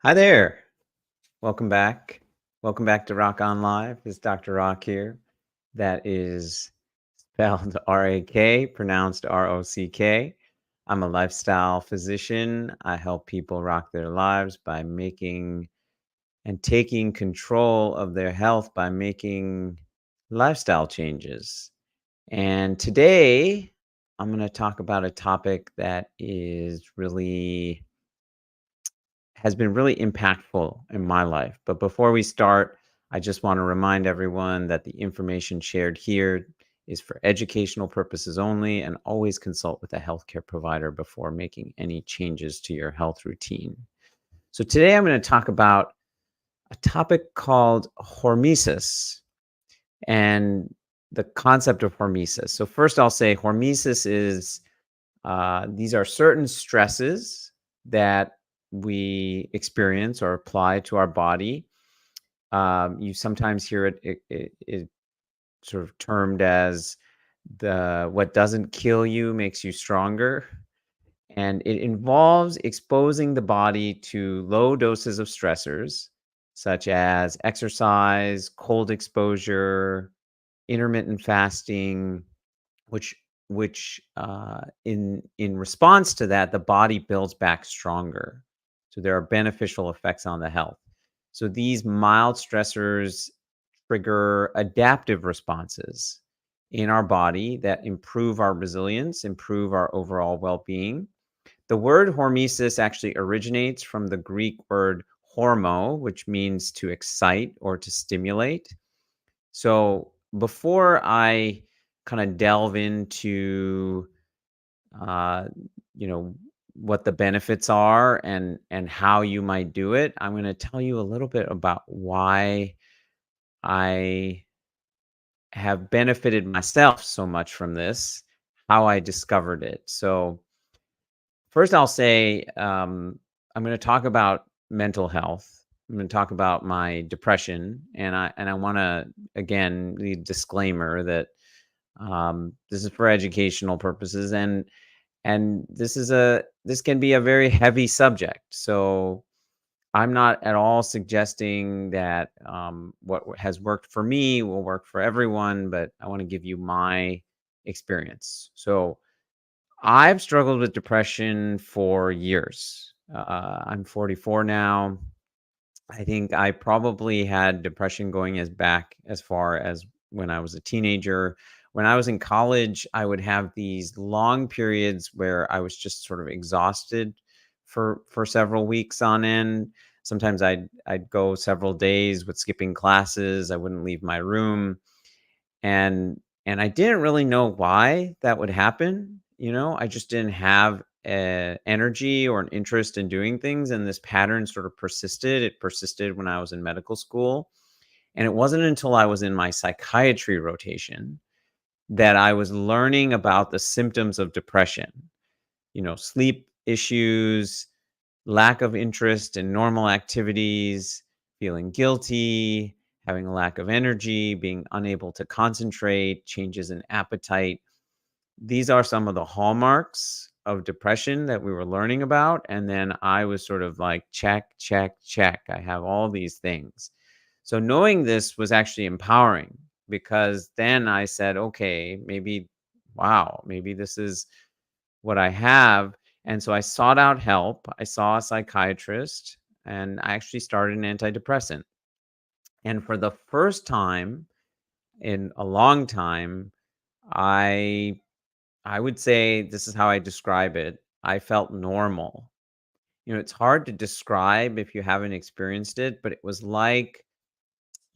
Hi there. Welcome back. Welcome back to Rock On Live. It's Dr. Rock here. That is spelled R-A-K, pronounced R-O-C-K. I'm a lifestyle physician. I help people rock their lives by making and taking control of their health by making lifestyle changes. And today, I'm going to talk about a topic that has been really impactful in my life. But before we start, I just want to remind everyone that the information shared here is for educational purposes only, and always consult with a healthcare provider before making any changes to your health routine. So today I'm going to talk about a topic called hormesis and the concept of hormesis. So first I'll say hormesis is these are certain stresses that we experience or apply to our body. You sometimes hear it sort of termed as the what doesn't kill you makes you stronger. And it involves exposing the body to low doses of stressors, such as exercise, cold exposure, intermittent fasting, which in response to that, the body builds back stronger. So there are beneficial effects on the health. So these mild stressors trigger adaptive responses in our body that improve our resilience, improve our overall well-being. The word hormesis actually originates from the Greek word hormo, which means to excite or to stimulate. So before I kind of delve into, uh, you know, what the benefits are and how you might do it, I'm going to tell you a little bit about why I have benefited myself so much from this, how I discovered it. So first, I'll say I'm going to talk about mental health. I'm going to talk about my depression, and I want to again the disclaimer that this is for educational purposes, and this can be a very heavy subject. So I'm not at all suggesting that what has worked for me will work for everyone, but I want to give you my experience. So I've struggled with depression for years. I'm 44 now. I think I probably had depression going back as far as when I was a teenager. When I was in college, I would have these long periods where I was just sort of exhausted for several weeks on end. Sometimes I'd go several days with skipping classes. I wouldn't leave my room, and I didn't really know why that would happen. I just didn't have energy or an interest in doing things, and this pattern sort of persisted. It persisted when I was in medical school, and it wasn't until I was in my psychiatry rotation that I was learning about the symptoms of depression. Sleep issues, lack of interest in normal activities, feeling guilty, having a lack of energy, being unable to concentrate, changes in appetite. These are some of the hallmarks of depression that we were learning about. And then I was sort of like, check, check, check. I have all these things. So knowing this was actually empowering, because then I said, okay, maybe this is what I have. And so I sought out help. I saw a psychiatrist, and I actually started an antidepressant. And for the first time in a long time, I I would say this is how I describe it. I felt normal. It's hard to describe if you haven't experienced it, but it was like,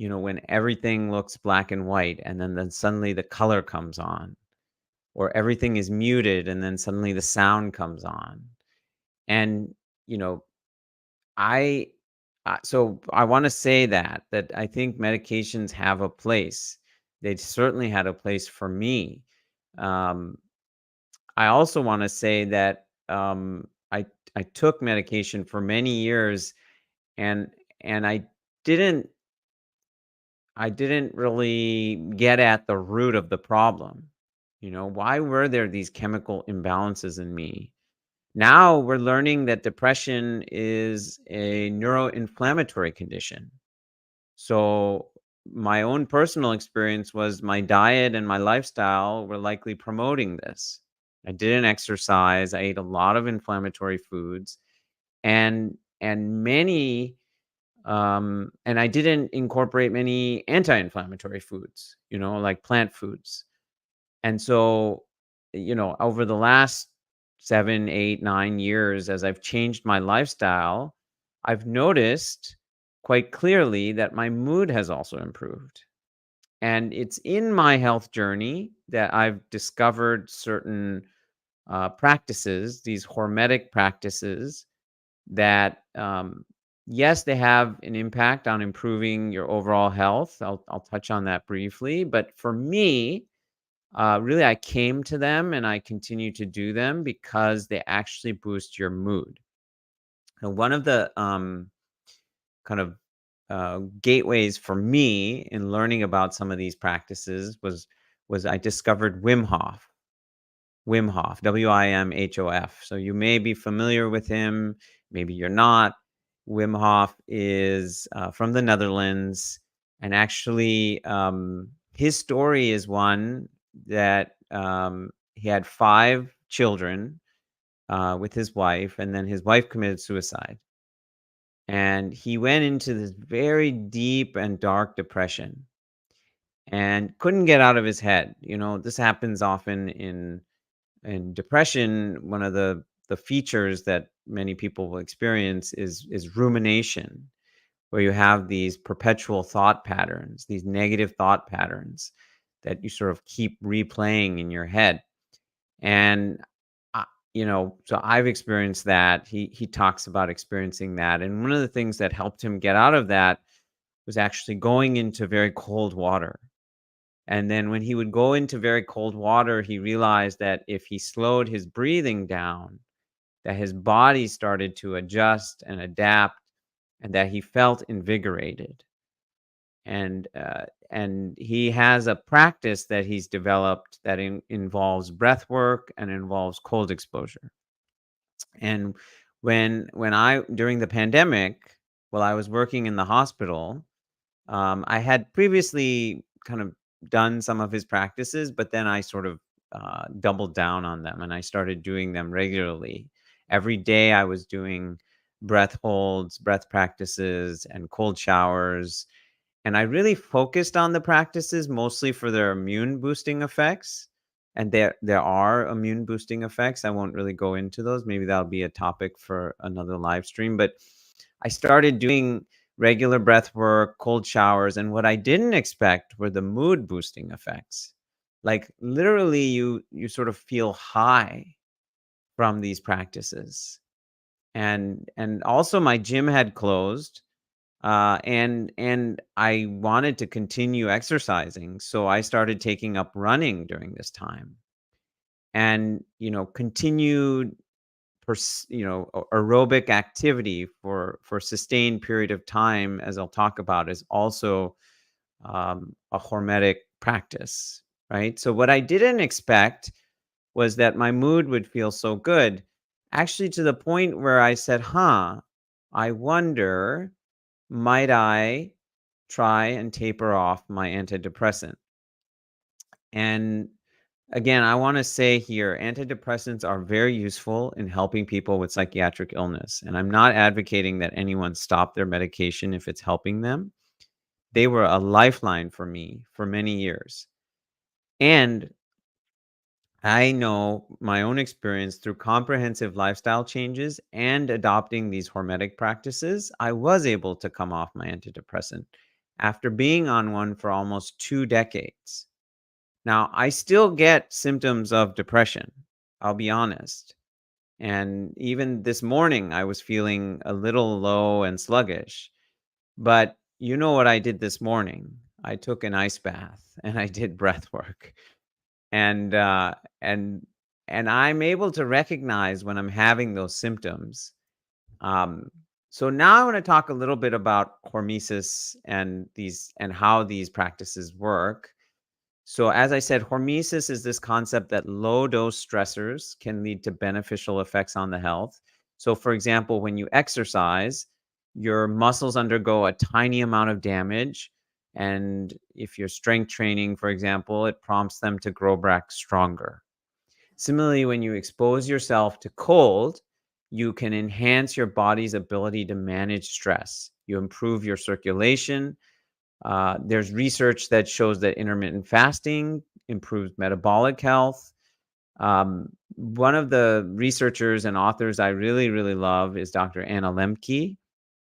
when everything looks black and white and then suddenly the color comes on, or everything is muted and then suddenly the sound comes on. And, you know, I so I want to say that I think medications have a place. They certainly had a place for me. Um, I also want to say that I took medication for many years, and and didn't I didn't really get at the root of the problem. Why were there these chemical imbalances in me? Now we're learning that depression is a neuroinflammatory condition. So my own personal experience was my diet and my lifestyle were likely promoting this. I didn't exercise, I ate a lot of inflammatory foods, and many and I didn't incorporate many anti-inflammatory foods, like plant foods. And so, over the last 7, 8, 9 years, as I've changed my lifestyle, I've noticed quite clearly that my mood has also improved. And it's in my health journey that I've discovered certain practices, these hormetic practices that, yes, they have an impact on improving your overall health. I'll touch on that briefly. But for me, really, I came to them and I continue to do them because they actually boost your mood. And one of the kind of gateways for me in learning about some of these practices was I discovered Wim Hof. Wim Hof, Wimhof. So you may be familiar with him, maybe you're not. Wim Hof is from the Netherlands, and actually, his story is one that he had 5 children with his wife, and then his wife committed suicide. And he went into this very deep and dark depression and couldn't get out of his head. This happens often in depression. One of the features that many people will experience is rumination, where you have these perpetual thought patterns, these negative thought patterns that you sort of keep replaying in your head. And so I've experienced that. He talks about experiencing that, and one of the things that helped him get out of that was actually going into very cold water. And then when he would go into very cold water, he realized that if he slowed his breathing down, that his body started to adjust and adapt, and that he felt invigorated. And he has a practice that he's developed that involves breath work and involves cold exposure. And when I during the pandemic, while I was working in the hospital, I had previously kind of done some of his practices, but then I sort of doubled down on them and I started doing them regularly. Every day I was doing breath holds, breath practices, and cold showers. And I really focused on the practices mostly for their immune boosting effects. And there are immune boosting effects. I won't really go into those. Maybe that'll be a topic for another live stream. But I started doing regular breath work, cold showers, and what I didn't expect were the mood boosting effects. Like literally you sort of feel high from these practices. And also my gym had closed, and I wanted to continue exercising, so I started taking up running during this time. And continued aerobic activity for sustained period of time, as I'll talk about, is also a hormetic practice, right? So what I didn't expect was that my mood would feel so good, actually, to the point where I said, I wonder, might I try and taper off my antidepressant? And again, I want to say here, antidepressants are very useful in helping people with psychiatric illness. And I'm not advocating that anyone stop their medication if it's helping them. They were a lifeline for me for many years. And I know my own experience through comprehensive lifestyle changes and adopting these hormetic practices, I was able to come off my antidepressant after being on one for almost 2 decades. Now, I still get symptoms of depression, I'll be honest. And even this morning, I was feeling a little low and sluggish. But you know what I did this morning? I took an ice bath and I did breath work. And uh, and and I'm able to recognize when I'm having those symptoms. Um, so now I want to talk a little bit about hormesis and how these practices work. So, as I said, hormesis is this concept that low dose stressors can lead to beneficial effects on the health. So, for example, when you exercise, your muscles undergo a tiny amount of damage. And if you're strength training, for example, it prompts them to grow back stronger. Similarly, when you expose yourself to cold, you can enhance your body's ability to manage stress. You improve your circulation. There's research that shows that intermittent fasting improves metabolic health. One of the researchers and authors I really, really love is Dr. Anna Lemke.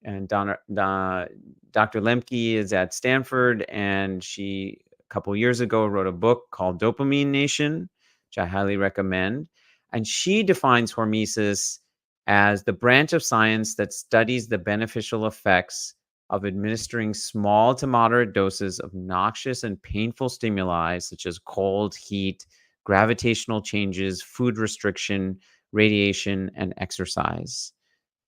And Dr. Lemke is at Stanford, and she, a couple years ago, wrote a book called Dopamine Nation, which I highly recommend. And she defines hormesis as the branch of science that studies the beneficial effects of administering small to moderate doses of noxious and painful stimuli, such as cold, heat, gravitational changes, food restriction, radiation, and exercise.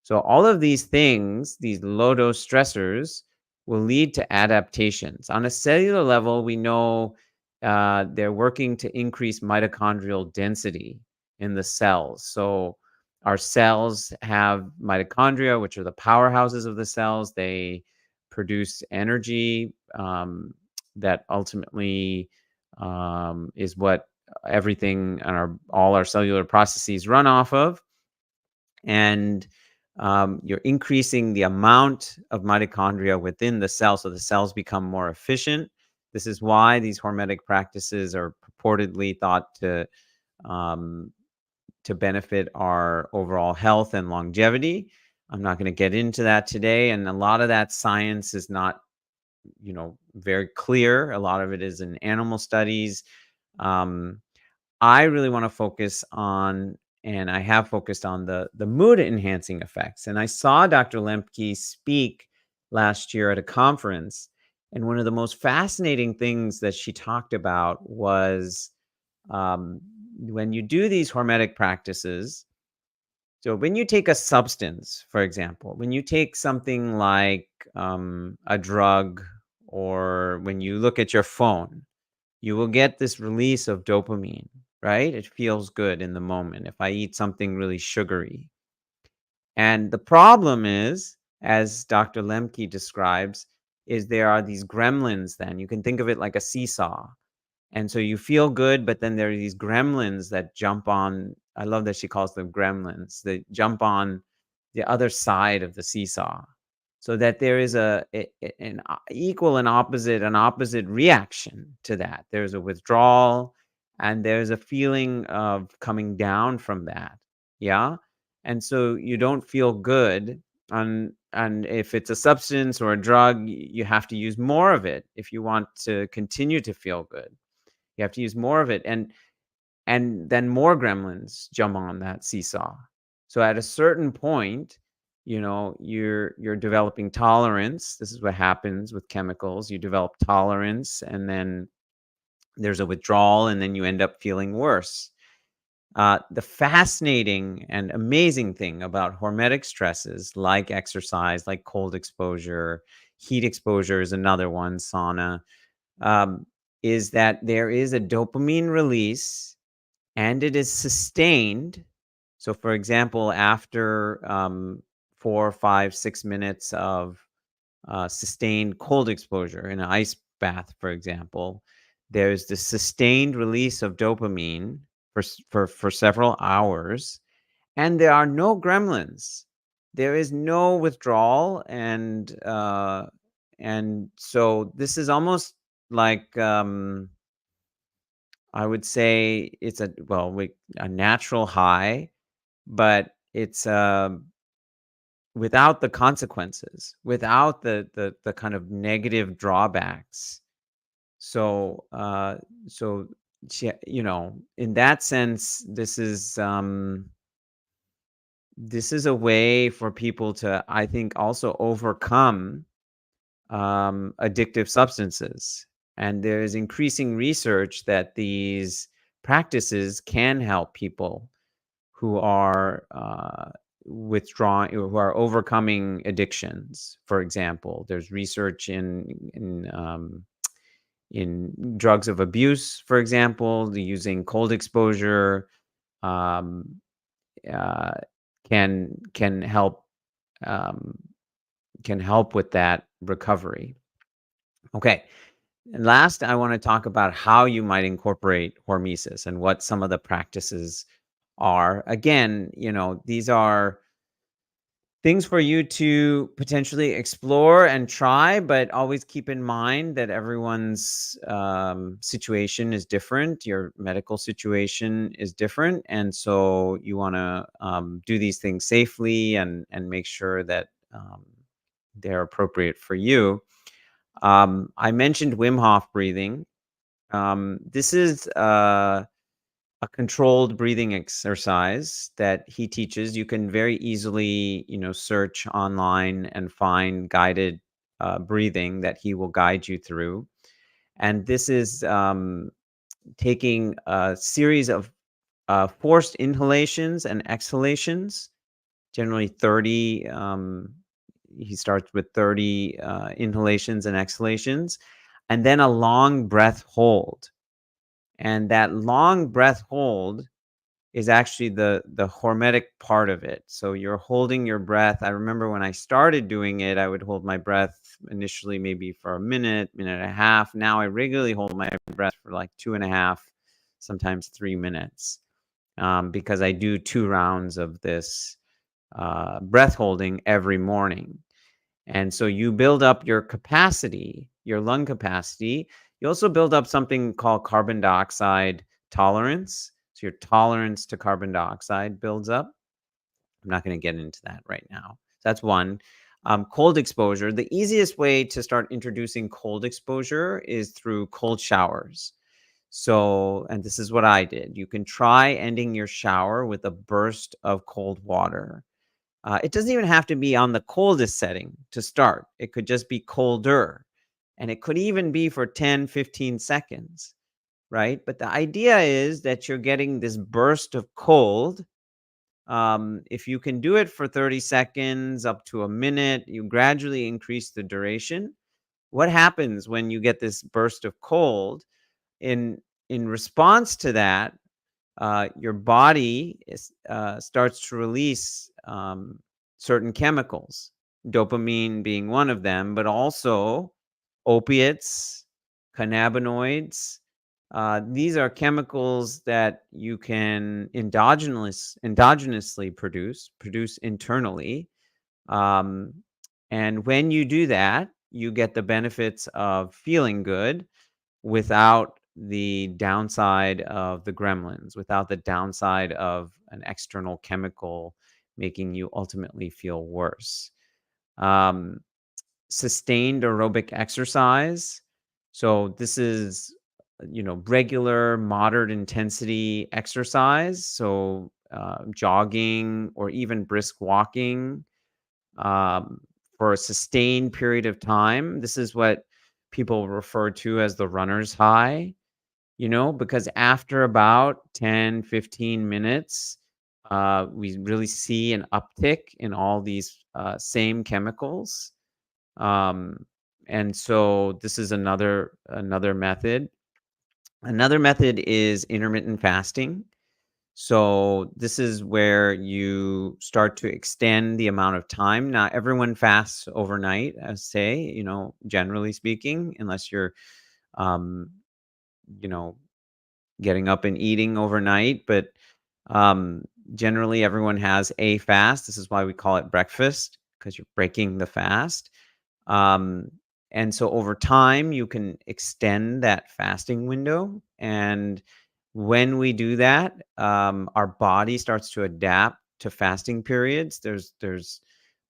So all of these things, these low dose stressors, will lead to adaptations. On a cellular level, we know they're working to increase mitochondrial density in the cells. So our cells have mitochondria, which are the powerhouses of the cells. They produce energy that ultimately is what everything and all our cellular processes run off of. And you're increasing the amount of mitochondria within the cell, so the cells become more efficient. This is why these hormetic practices are purportedly thought to benefit our overall health and longevity. I'm not going to get into that today, and a lot of that science is not, very clear. A lot of it is in animal studies. Um, I really want to focus on, and I have focused on the mood enhancing effects. And I saw Dr. Lemke speak last year at a conference. And one of the most fascinating things that she talked about was when you do these hormetic practices. So when you take a substance, for example, when you take something like a drug, or when you look at your phone, you will get this release of dopamine, right? It feels good in the moment if I eat something really sugary. And the problem is, as Dr. Lemke describes, is there are these gremlins then. You can think of it like a seesaw. And so you feel good, but then there are these gremlins that jump on. I love that she calls them gremlins. They jump on the other side of the seesaw, so that there is an equal and an opposite reaction to that. There's a withdrawal, and there's a feeling of coming down from that. Yeah. And so you don't feel good. And if it's a substance or a drug, you have to use more of it if you want to continue to feel good. You have to use more of it, and then more gremlins jump on that seesaw. So at a certain point, you're developing tolerance. This is what happens with chemicals. You develop tolerance, and then there's a withdrawal, and then you end up feeling worse. The fascinating and amazing thing about hormetic stresses, like exercise, like cold exposure, heat exposure is another one, sauna, um, is that there is a dopamine release, and it is sustained. So, for example, after 4, 5, 6 minutes of sustained cold exposure in an ice bath, for example, there's the sustained release of dopamine for several hours, and there are no gremlins. There is no withdrawal, and so this is almost like I would say it's a natural high, but it's without the consequences, without the kind of negative drawbacks. So so in that sense, this is a way for people to, I think, also overcome addictive substances. And there is increasing research that these practices can help people who are withdrawing, who are overcoming addictions. For example, there's research in drugs of abuse, for example, using cold exposure um, uh, can help um, can help with that recovery. Okay. And last, I want to talk about how you might incorporate hormesis and what some of the practices are. Again, these are things for you to potentially explore and try, but always keep in mind that everyone's situation is different. Your medical situation is different. And so you want to do these things safely and make sure that they're appropriate for you. I mentioned Wim Hof breathing. This is a controlled breathing exercise that he teaches. You can very easily, search online and find guided breathing that he will guide you through. And this is taking a series of forced inhalations and exhalations, generally 30. He starts with 30 inhalations and exhalations, and then a long breath hold. And that long breath hold is actually the hormetic part of it. So you're holding your breath. I remember when I started doing it, I would hold my breath initially maybe for a minute, minute and a half. Now I regularly hold my breath for like 2.5, sometimes 3 minutes, because I do 2 rounds of this breath holding every morning. And so you build up your capacity, your lung capacity. You also build up something called carbon dioxide tolerance. So your tolerance to carbon dioxide builds up. I'm not going to get into that right now. So that's one. Cold exposure. The easiest way to start introducing cold exposure is through cold showers. So, and this is what I did. You can try ending your shower with a burst of cold water. It doesn't even have to be on the coldest setting to start. It could just be colder. And it could even be for 10, 15 seconds, right? But the idea is that you're getting this burst of cold. If you can do it for 30 seconds up to a minute, you gradually increase the duration. What happens when you get this burst of cold? In response to that, your body starts to release certain chemicals, dopamine being one of them, but also opiates, cannabinoids. These are chemicals that you can endogenously produce internally. Um, and when you do that, you get the benefits of feeling good without the downside of the gremlins, without the downside of an external chemical making you ultimately feel worse. Um, Sustained aerobic exercise. So this is, regular moderate intensity exercise. So jogging or even brisk walking um, for a sustained period of time. This is what people refer to as the runner's high, because after about 10, 15 minutes, we really see an uptick in all these same chemicals. Um, and so this is another method. Another method is intermittent fasting. So this is where you start to extend the amount of time. Not everyone fasts overnight, as say, generally speaking, unless you're, um, you know, getting up and eating overnight. But um, generally, everyone has a fast. This is why we call it breakfast, because you're breaking the fast. Um, and so over time, you can extend that fasting window. And when we do that, our body starts to adapt to fasting periods. There's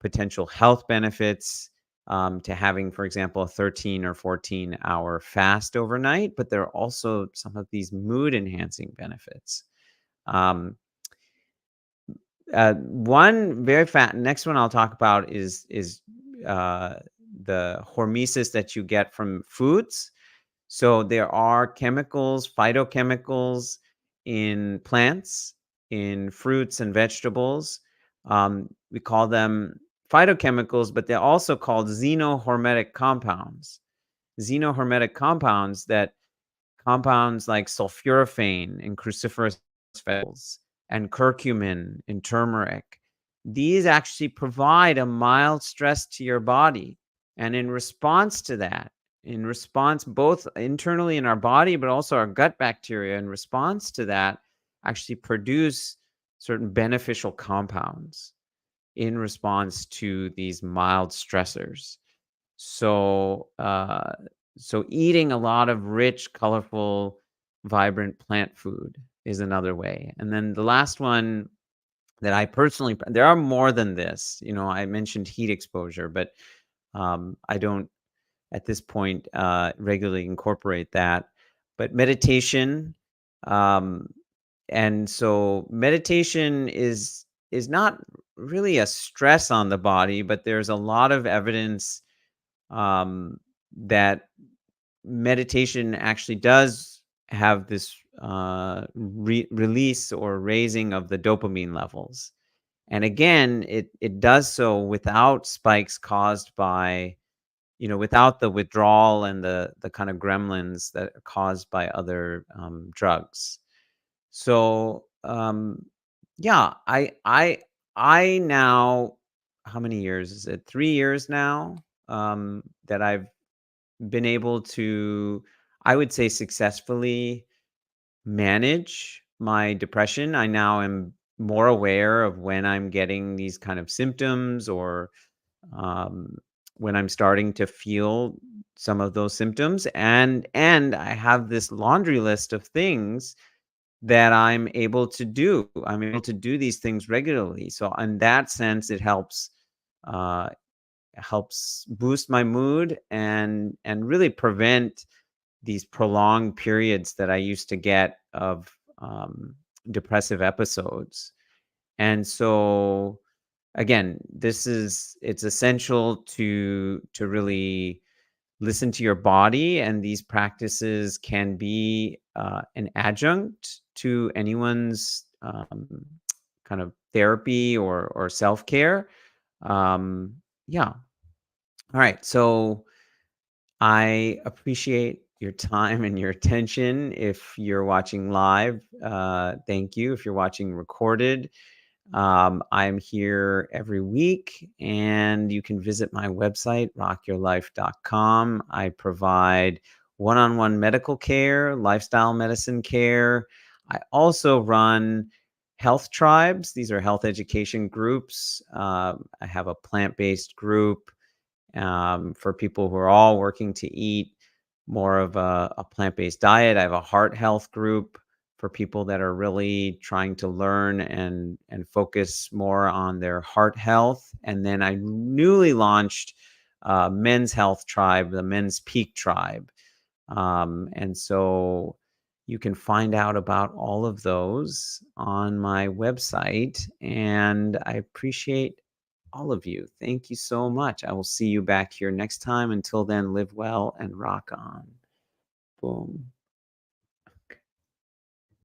potential health benefits to having, for example, a 13 or 14-hour fast overnight, but there are also some of these mood enhancing benefits. Um, one very fat. Next one I'll talk about is uh, the hormesis that you get from foods. So there are chemicals, phytochemicals in plants, in fruits and vegetables. We call them phytochemicals, but they're also called xenohormetic compounds. xenohermetic compounds, that compounds like sulforaphane in cruciferous vegetables and curcumin in turmeric, these actually provide a mild stress to your body. And in response to that, in response both internally in our body, but also our gut bacteria, in response to that, actually produce certain beneficial compounds in response to these mild stressors. So, so eating a lot of rich, colorful, vibrant plant food is another way. And then the last one that I personally, there are more than this. I mentioned heat exposure, but I don't at this point regularly incorporate that. But meditation, um, and so meditation is not really a stress on the body, but there's a lot of evidence um, that meditation actually does have this release or raising of the dopamine levels. And again, it does so without spikes caused by, without the withdrawal and the kind of gremlins that are caused by other drugs. So yeah, I now, how many years is it? 3 years now that I've been able to, I would say, successfully manage my depression. I now am more aware of when I'm getting these kind of symptoms, or um, when I'm starting to feel some of those symptoms, and I have this laundry list of things that I'm able to do. I'm able to do these things regularly. So in that sense, it uh, helps boost my mood and really prevent these prolonged periods that I used to get of depressive episodes. And so again, it's essential to really listen to your body, and these practices can be an adjunct to anyone's kind of therapy or self-care. Yeah. All right. So I appreciate your time and your attention. If you're watching live, thank you. If you're watching recorded, I'm here every week, and you can visit my website, rockyourlife.com. I provide one-on-one medical care, lifestyle medicine care. I also run health tribes. These are health education groups. I have a plant-based group for people who are all working to eat more of a plant-based diet. I have a heart health group for people that are really trying to learn and focus more on their heart health. And then I newly launched men's health tribe, the men's peak tribe. And so you can find out about all of those on my website. And I appreciate all of you. Thank you so much. I will see you back here next time. Until then, live well and rock on. Boom.